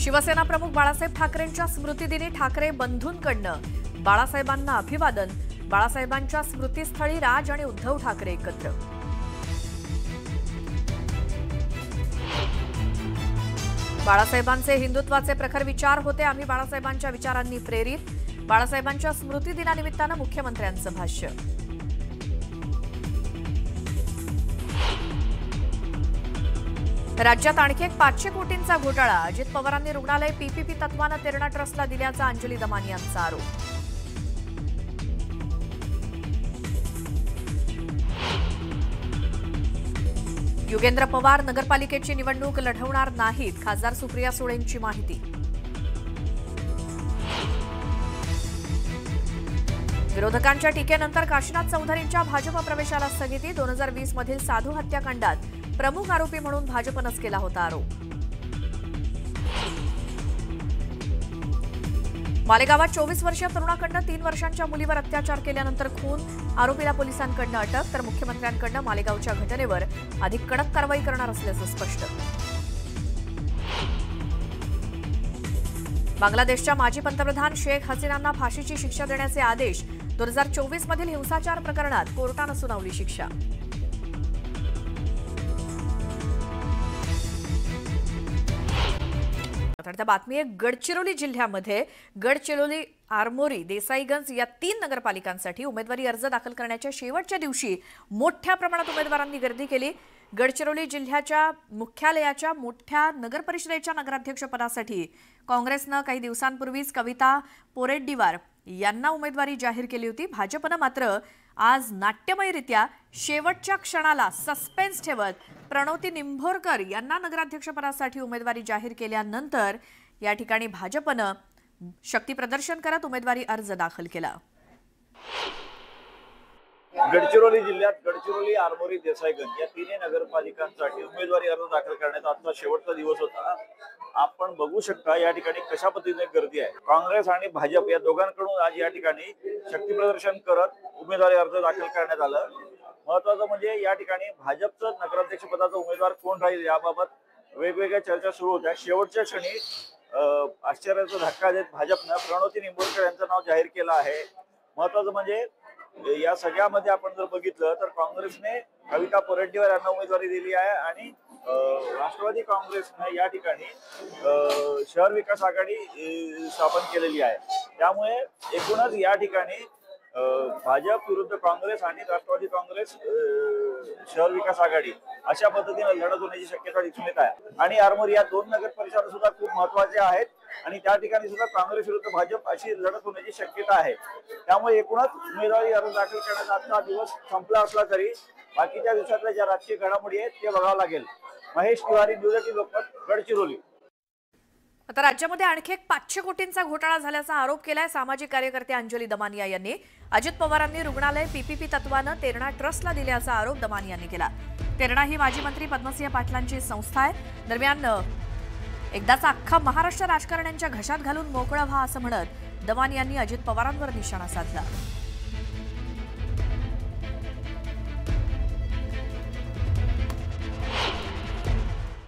शिवसेना प्रमुख बाळासाहेब ठाकरेंच्या स्मृतिदिनी ठाकरे बंधूंकडून बाळासाहेबांना अभिवादन। बाळासाहेबांच्या स्मृतीस्थळी राज आणि उद्धव ठाकरे एकत्र। बाळासाहेबांचे हिंदुत्वाचे प्रखर विचार होते, आम्ही बाळासाहेबांच्या विचारांनी प्रेरित। बाळासाहेबांच्या स्मृतिदिनानिमित्तानं मुख्यमंत्र्यांचं भाष्य। राज्यात आणखी एक 500 कोटींचा घोटाळा। अजित पवारांनी रुग्णालय पीपीपी तत्वानं तेरणा ट्रस्टला दिल्याचा अंजली दमानी यांचा आरोप। योगेंद्र पवार नगरपालिकेची निवडणूक लढवणार नाहीत, खासदार सुप्रिया सुळेंची माहिती। विरोधकांच्या टीकेनंतर काशीनाथ चौधरींच्या भाजप प्रवेशाला स्थगिती। 2020 मधील साधू हत्याकांडात प्रमुख आरोपी म्हणून भाजपनंच केला होता आरोप। मालेगावात 24 वर्षीय तरुणाकडनं 3 वर्षांच्या मुलीवर अत्याचार केल्यानंतर खून, आरोपीला पोलिसांकडनं अटक, तर मुख्यमंत्र्यांकडनं मालेगावच्या घटनेवर अधिक कडक कारवाई करणार असल्याचं स्पष्ट। बांगलादेशच्या माजी पंतप्रधान शेख हसीनांना फाशीची शिक्षा देण्याचे आदेश। 2024 मधील हिंसाचार प्रकरणात कोर्टानं सुनावली शिक्षा। बातमी आहे गडचिरोली जिल्ह्यामध्ये गडचिरोली, आरमोरी, देसाईगंज या 3 नगरपालिकांसाठी उमेदवारी अर्ज दाखल करण्याच्या शेवटच्या दिवशी मोठ्या प्रमाणात उमेदवारांनी गर्दी केली। गडचिरोली जिल्ह्याच्या मुख्यालयाच्या मोठ्या नगरपरिषदेच्या नगराध्यक्षपदासाठी काँग्रेसनं काही दिवसांपूर्वीच कविता पोरेड्डीवार यांना उमेदवारी जाहीर केली होती। भाजपनं मात्र आज नाट्यमयरित्या शेवटच्या क्षणाला सस्पेन्स ठेवत प्रणवती निंभोरकर यांना नगराध्यक्षपदासाठी उमेदवारी जाहीर केल्यानंतर या ठिकाणी भाजपनं शक्ती प्रदर्शन करत उमेदवारी अर्ज दाखल केला। गडचिरोली जिल्ह्यात गडचिरोली, आरमोरी, देसाईगंज या 3 नगरपालिकांसाठी उमेदवारी अर्ज दाखल करण्याचा आजचा शेवटचा दिवस होता। आपण बघू शकता या ठिकाणी कशा पद्धतीने गर्दी आहे। काँग्रेस आणि भाजप या दोघांकडून आज या ठिकाणी शक्ती प्रदर्शन करत उमेदवारी अर्ज दाखल करण्यात आलं। महत्वाचं म्हणजे या ठिकाणी भाजपचं नगराध्यक्षपदाचा उमेदवार कोण राहील याबाबत वेगवेगळ्या चर्चा सुरू होत्या। शेवटच्या क्षणी आश्चर्याचा धक्का देत भाजपनं प्रणवती निंभोरकर यांचं नाव जाहीर केलं आहे। महत्वाचं म्हणजे या सगळ्यामध्ये आपण जर बघितलं तर काँग्रेसने कविता पोरेड्डीवार यांना उमेदवारी दिली आहे आणि राष्ट्रवादी काँग्रेसने या ठिकाणी शहर विकास आघाडी स्थापन केलेली आहे। त्यामुळे एकूणच या ठिकाणी भाजप विरुद्ध काँग्रेस आणि राष्ट्रवादी काँग्रेस शहर विकास आघाडी अशा पद्धतीने लढत होण्याची शक्यता दिसून येत आहे। आणि आरमोरी या 2 नगर परिषदा सुद्धा खूप महत्वाच्या आहेत आणि त्या ठिकाणी सुद्धा काँग्रेस विरुद्ध भाजप अशी लढत होण्याची शक्यता आहे। त्यामुळे एकूणच उमेदवारी अर्ज दाखल करण्याचा आजचा दिवस संपला असला तरी बाकीच्या दिवसातल्या ज्या राजकीय घडामोडी आहेत ते बघावं लागेल। महेश तिवारी, न्यूज 18 लोकमत, गडचिरोली। आता राज्यामध्ये आणखी एक 500 कोटींचा घोटाळा झाल्याचा आरोप केलाय सामाजिक कार्यकर्ते अंजली दमानिया यांनी। अजित पवारांनी रुग्णालय पीपीपी तत्वानं तेरणा ट्रस्टला दिल्याचा आरोप दमानी यांनी केला। तेरणा ही माजी मंत्री पद्मसिंह पाटलांची संस्था आहे। दरम्यान एकदाचा अख्खा महाराष्ट्र राजकारण्यांच्या घशात घालून मोकळा व्हा असं म्हणत दमानी यांनी अजित पवारांवर निशाणा साधला।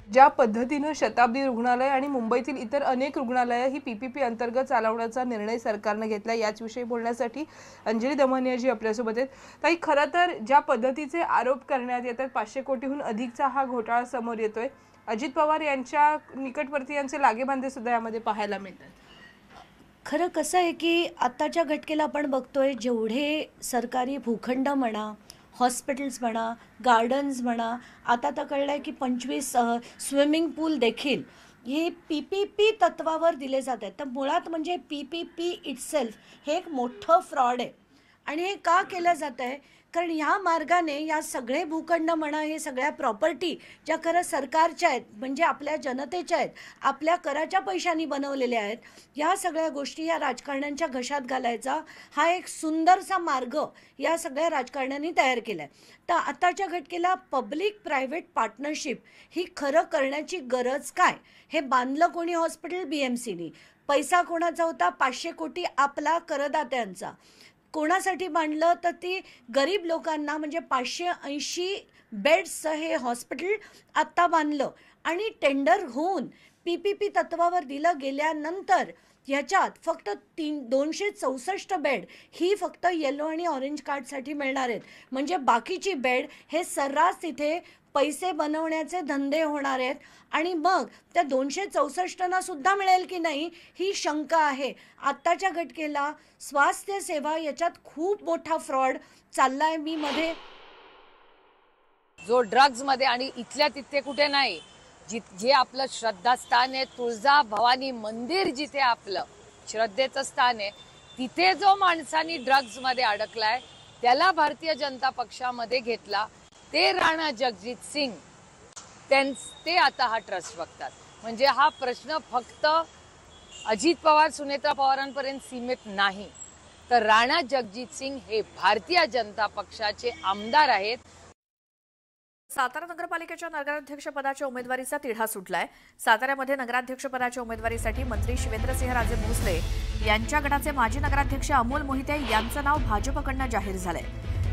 ज्या पद्धतीने शताब्दी रुग्णालय आणि मुंबईतील इतर अनेक रुग्णालये ही पीपीपी अंतर्गत चालवण्याचा निर्णय सरकारने घेतला, याचविषयी बोलण्यासाठी अंजली दमानिया जी आपल्यासोबत आहेत। ताई, खरं तर ज्या पद्धतीचे आरोप करण्यात येतात, 500 कोटीहून अधिकचा हा घोटाळा समोर येतोय। अजित पवार यांच्या निकटवर्तीयांचे लागेबांधे सुद्धा यामध्ये पाहायला मिळतात। खरं कसं आहे की आत्ताच्या घटकेला आपण बघतोय जेवढे सरकारी भूखंड म्हणा, हॉस्पिटल्स म्हणा, गार्डन्स म्हणा, आता तर कळलं आहे की 25 स्विमिंग पूल देखील हे पीपीपी तत्वावर दिले जात आहेत। तर मुळात म्हणजे पीपीपी इटसेल्फ हे एक मोठं फ्रॉड आहे। आणि हे का केलं जात आहे? कारण ह्या मार्गाने या सगळे भूखंड म्हणा, हे सगळ्या प्रॉपर्टी ज्या खरं सरकारच्या आहेत, म्हणजे आपल्या जनतेच्या आहेत, आपल्या कराच्या पैशांनी बनवलेल्या आहेत, या सगळ्या गोष्टी या राजकारण्यांच्या घशात घालायचा हा एक सुंदरसा मार्ग या सगळ्या राजकारण्यांनी तयार केला आहे। तर आताच्या घटकेला पब्लिक प्रायव्हेट पार्टनरशिप ही खरं करण्याची गरज काय? हे बांधलं कोणी हॉस्पिटल? BMCनी। पैसा कोणाचा होता? 500 कोटी आपला करदात्यांचा। कोणासाठी बांधलं? तर ती गरीब लोकांना, म्हणजे 580 बेड्सचं हे हॉस्पिटल आत्ता बांधलं आणि टेंडर होऊन PPP तत्वावर दिलं गेल्यानंतर ह्याच्यात फक्त 264 बेड ही फक्त येलो आणि ऑरेंज कार्डसाठी मिळणार आहेत. म्हणजे बाकीची बेड हे सर्रास तिथे पैसे बनवण्याचे धंदे होणार आहेत आणि मग त्या 264 सुद्धा मिळेल की नाही ही शंका आहे. आत्ताच्या घटकेला स्वास्थ्य सेवा याच्यात खूप मोठा फ्रॉड चाललाय. मी मध्ये जो ड्रग्ज मध्ये आणि इथल्या तिथे कुठे नाही, जे आपलं श्रद्धास्थान आहे, तुळजा भवानी मंदिर जिथे आपलं श्रद्धेचं स्थान आहे, तिथे जो माणसांनी ड्रग्ज मध्ये अडकलाय त्याला भारतीय जनता पक्षामध्ये घेतला. ते राणा जगजित सिंग ते आता हा ट्रस्ट बघतात. म्हणजे हा प्रश्न फक्त अजित पवार सुनेत्रा पवारांपर्यंत सीमित नाही, तर राणा जगजित सिंग हे भारतीय जनता पक्षाचे आमदार आहेत. सातारा नगरपालिकेच्या नगराध्यक्षपदाच्या उमेदवारीचा तिढा सुटलाय. साताऱ्यामध्ये नगराध्यक्षपदाच्या उमेदवारीसाठी मंत्री शिवेंद्रसिंहराजे भोसले यांच्या गटाचे माजी नगराध्यक्ष अमोल मोहिते यांचं नाव भाजपकडनं जाहीर झालंय.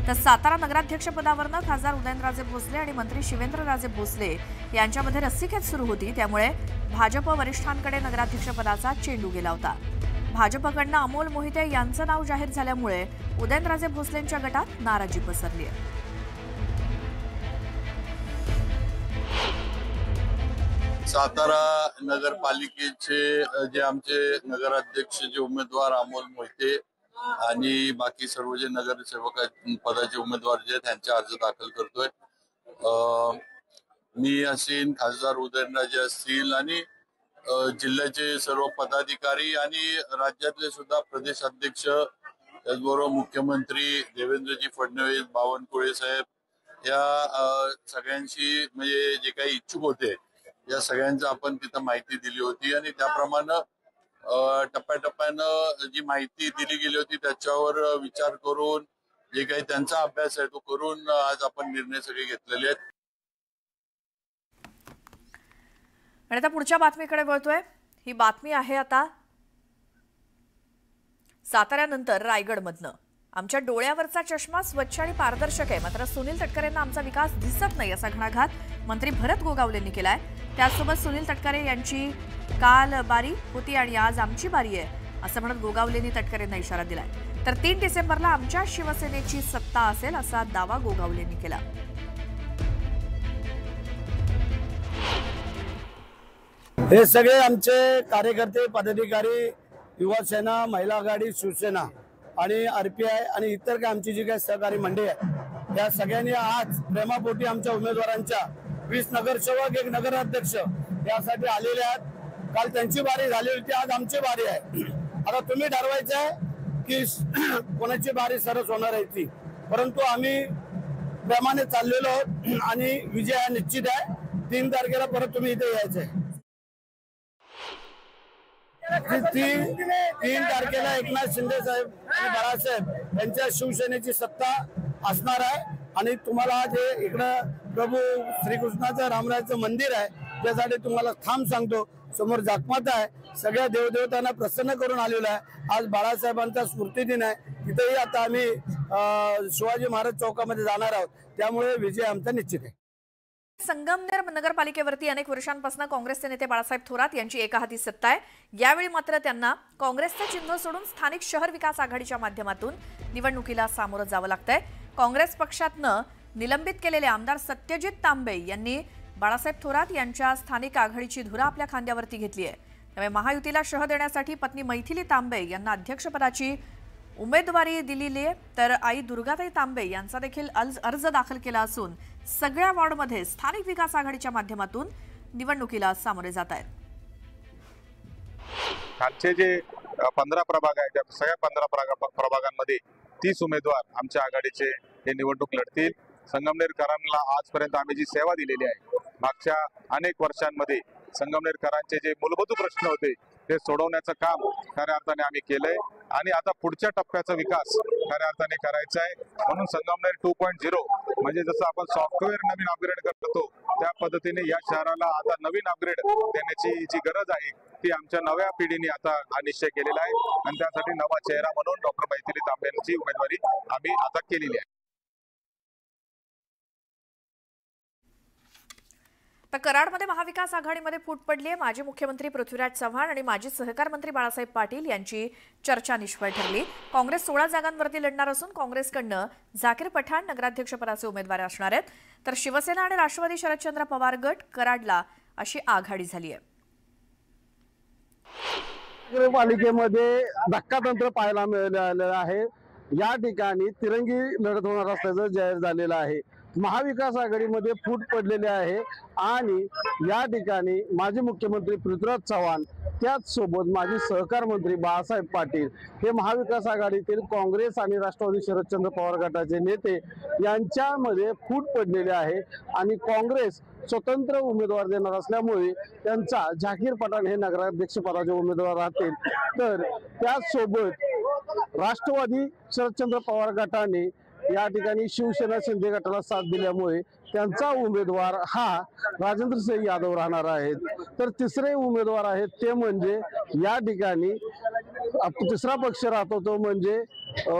तर सातारा नगराध्यक्षपदावरनं खासदार उदयनराजे भोसले आणि मंत्री शिवेंद्रराजे भोसले यांच्यामध्ये रस्सीखेच सुरू होती. त्यामुळे भाजप वरिष्ठांकडे नगराध्यक्षपदाचा चेंडू गेला होता. भाजपकडनं अमोल मोहिते यांचं नाव जाहीर झाल्यामुळे उदयनराजे भोसलेंच्या गटात नाराजी पसरली आहे. सातारा नगरपालिकेचे जे आमचे नगराध्यक्ष जे उमेदवार अमोल मोहिते आणि बाकी सर्व जे नगरसेवक पदाचे उमेदवार जे त्यांचे अर्ज दाखल करतोय. मी असेल, खासदार उदयनराजे असतील आणि जिल्ह्याचे सर्व पदाधिकारी आणि राज्यातले सुद्धा प्रदेश अध्यक्ष, त्याचबरोबर मुख्यमंत्री देवेंद्रजी फडणवीस, बावनकुळे साहेब या सगळ्यांशी म्हणजे जे काही इच्छुक होते या सगळ्यांचं आपण तिथं माहिती दिली होती आणि त्याप्रमाणे टप्प्याटप्प्यानं जी माहिती दिली गेली होती त्याच्यावर विचार करून जे काही त्यांचा अभ्यास आहे तो करून आज आपण निर्णय सगळे घेतलेले आहेत. आणि आता पुढच्या बातमीकडे वळतोय. ही बातमी आहे आता साताऱ्यानंतर रायगडमधनं. आमच्या डोळ्यावरचा चष्मा स्वच्छ आणि पारदर्शक आहे, मात्र सुनील तटकरेंना आमचा विकास दिसत नाही असा घणाघात मंत्री भरत गोगावलेंनी केलाय. त्याचसोबत सुनील तटकरे यांची काल बारी होती आणि आज आमची बारी आहे असं म्हणत गोगावलेंनी तटकरेंना इशारा दिलाय. तर 3 डिसेंबरला आमच्या शिवसेनेची सत्ता असेल असा दावा गोगावलेंनी केला. हे सगळे आमचे कार्यकर्ते, पदाधिकारी, युवासेना, महिला आघाडी, शिवसेना आणि RPI आणि इतर काय आमची जी काही सहकारी मंडळी आहे या सगळ्यांनी आज प्रेमापोटी आमच्या उमेदवारांच्या 20 नगरसेवक, 1 नगराध्यक्ष यासाठी आलेले आहेत. काल त्यांची बारी झाली होती, आज आमची बारी आहे. आता तुम्ही ठरवायचं आहे की कोणाची बारी सरस होणार आहे ती, परंतु आम्ही प्रेमाने चाललेलो आहोत आणि विजय हा निश्चित आहे. 3 तारखेला परत तुम्ही इथे यायचं आहे. 3 तारखेला एकनाथ शिंदे साहेब आणि बाळासाहेब यांच्या शिवसेनेची सत्ता असणार आहे आणि तुम्हाला जे इकडं प्रभू श्रीकृष्णाचं रामरायाचं मंदिर आहे त्यासाठी तुम्हाला थांब सांगतो, समोर जागमाता आहे, सगळ्या देवदेवतांना प्रसन्न करून आलेला आहे. आज बाळासाहेबांचा स्मृती दिन आहे, तिथेही आता आम्ही शिवाजी महाराज चौकामध्ये जाणार आहोत. त्यामुळे विजय आमचा निश्चित आहे. संगमनेर नगरपालिकेवरती अनेक वर्षांपासून काँग्रेसचे नेते बाळासाहेब थोरात यांची एकाहाती सत्ता आहे. यावेळी मात्र त्यांना काँग्रेसचे चिन्ह सोडून स्थानिक शहर विकास आघाडीच्या माध्यमातून निवडणुकीला सामोरं जावं लागतंय. काँग्रेस पक्षातनं निलंबित केलेले आमदार सत्यजित तांबे यांनी बाळासाहेब थोरात यांच्या स्थानिक आघाडीची धुरा आपल्या खांद्यावरती घेतली आहे. त्यामुळे महायुतीला शह देण्यासाठी पत्नी मैथिली तांबे यांना अध्यक्षपदाची उमेदवारी दिलेली आहे. तर आई दुर्गाताई तांबे यांचा देखील अर्ज दाखल केला असून सगळ्या वॉर्डमध्ये स्थानिक विकास आघाडीच्या माध्यमातून निवडणुकीला सामोरे जात आहेत. खालचे जे 15 प्रभाग आहेत त्या सगळ्या 15 प्रभागांमध्ये 30 उमेदवार आमच्या आघाडीचे हे निवडणूक लढतील. संगमनेरकरांना आजपर्यंत आम्ही जी सेवा दिलेली आहे, मागच्या अनेक वर्षांमध्ये संगमनेरकरांचे जे मूलभूत प्रश्न होते ते सोडवण्याचं काम खऱ्या अर्थाने आम्ही केलंय आणि आता पुढच्या टप्प्याचा विकास खऱ्या अर्थाने करायचा आहे. म्हणून संगमनेर 2.0 म्हणजे जसं आपण सॉफ्टवेअर नवीन अपग्रेड करतो त्या पद्धतीने या शहराला आता नवीन अपग्रेड देण्याची जी गरज आहे ती आमच्या नव्या पिढीने आता हा निश्चय केलेला आहे आणि त्यासाठी नवा चेहरा म्हणून डॉक्टर मैथिली तांबे यांची उमेदवारी आम्ही आता केलेली आहे. तर कराडमध्ये महाविकास आघाडीमध्ये फूट पडली आहे। माजी मुख्यमंत्री पृथ्वीराज चव्हाण आणि माजी सहकार मंत्री बाळासाहेब पाटील यांची चर्चा निष्फळ ठरली। काँग्रेस 16 जागांवरती लढणार असून काँग्रेसकडनं झाकीर पठाण नगराध्यक्षपदाचे उमेदवार असणार आहेत, तर शिवसेना आणि राष्ट्रवादी शरदचंद्र पवार गट कराडला अशी आघाडी झाली आहे। नगरपालिकेमध्ये धक्कातंत्र पाहायला मिळालेलं आहे। या ठिकाणी तिरंगी लढत होणार असल्याचं जाहीर झालेलं आहे। महाविकास आघाडीमध्ये फूट पडलेली आहे आणि या ठिकाणी माजी मुख्यमंत्री पृथ्वीराज चव्हाण त्याच सोबत माजी सहकार मंत्री बाळासाहेब पाटील हे महाविकास आघाडीतील काँग्रेस आणि राष्ट्रवादी शरदचंद्र पवार गटाचे नेते यांच्यामध्ये फूट पडलेले आहे आणि काँग्रेस स्वतंत्र उमेदवार देणार असल्यामुळे त्यांचा झाकीर पठाण हे नगराध्यक्ष पदाचे उमेदवार राहतील, तर त्याचसोबत राष्ट्रवादी शरदचंद्र पवार गटाने या ठिकाणी शिवसेना शिंदे गटाला साथ दिल्यामुळे त्यांचा उमेदवार हा राजेंद्र सिंह यादव राहणार आहेत। तर तिसरे उमेदवार आहेत ते म्हणजे या ठिकाणी तिसरा पक्ष राहतो तो म्हणजे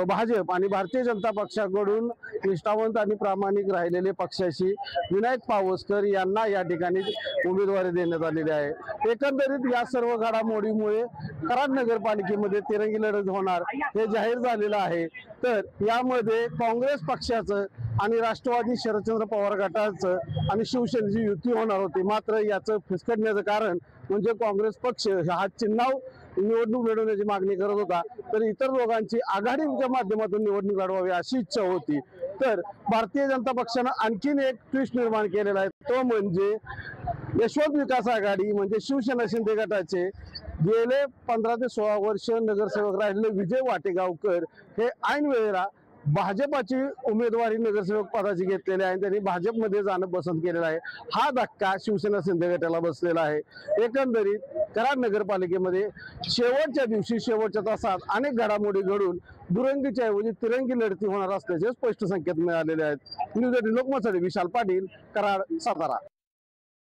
भाजप आणि भारतीय जनता पक्षाकडून निष्ठावंत आणि प्रामाणिक राहिलेले पक्षाशी विनायक पावसकर यांना या ठिकाणी उमेदवारी देण्यात आलेली आहे। एकंदरीत या सर्व घडामोडीमुळे कराड नगरपालिकेमध्ये तिरंगी लढत होणार हे जाहीर झालेलं आहे। तर यामध्ये काँग्रेस पक्षाचं आणि राष्ट्रवादी शरदचंद्र पवार गटाचं आणि शिवसेनेची युती होणार होती, मात्र याचं फिसकटण्याचं कारण म्हणजे काँग्रेस पक्ष हा चिन्हाव निवडणूक लढवण्याची मागणी करत होता, तर इतर लोकांची आघाडीच्या माध्यमातून निवडणूक लढवावी अशी इच्छा होती। तर भारतीय जनता पक्षानं आणखीन एक ट्विस्ट निर्माण केलेला आहे, तो म्हणजे यशवंत विकास आघाडी म्हणजे शिवसेना शिंदे गटाचे गेले 15 ते 16 वर्ष नगरसेवक राहिलेले विजय वाटेगावकर हे ऐन वेळेला भाजपाची उमेदवारी नगरसेवक पदाची घेतलेली आहे, त्यांनी भाजपमध्ये जाणं पसंत केलेलं आहे। हा धक्का शिवसेना शिंदे गटाला बसलेला आहे। एकंदरीत कराड नगरपालिकेमध्ये शेवटच्या दिवशी शेवटच्या तासात अनेक घडामोडी घडून दुरंगीच्या ऐवजी तिरंगी लढती होणार असल्याचे स्पष्ट संकेत मिळालेले आहेत। न्यूज 18 लोकमतसाठी विशाल पाटील, कराड, सातारा।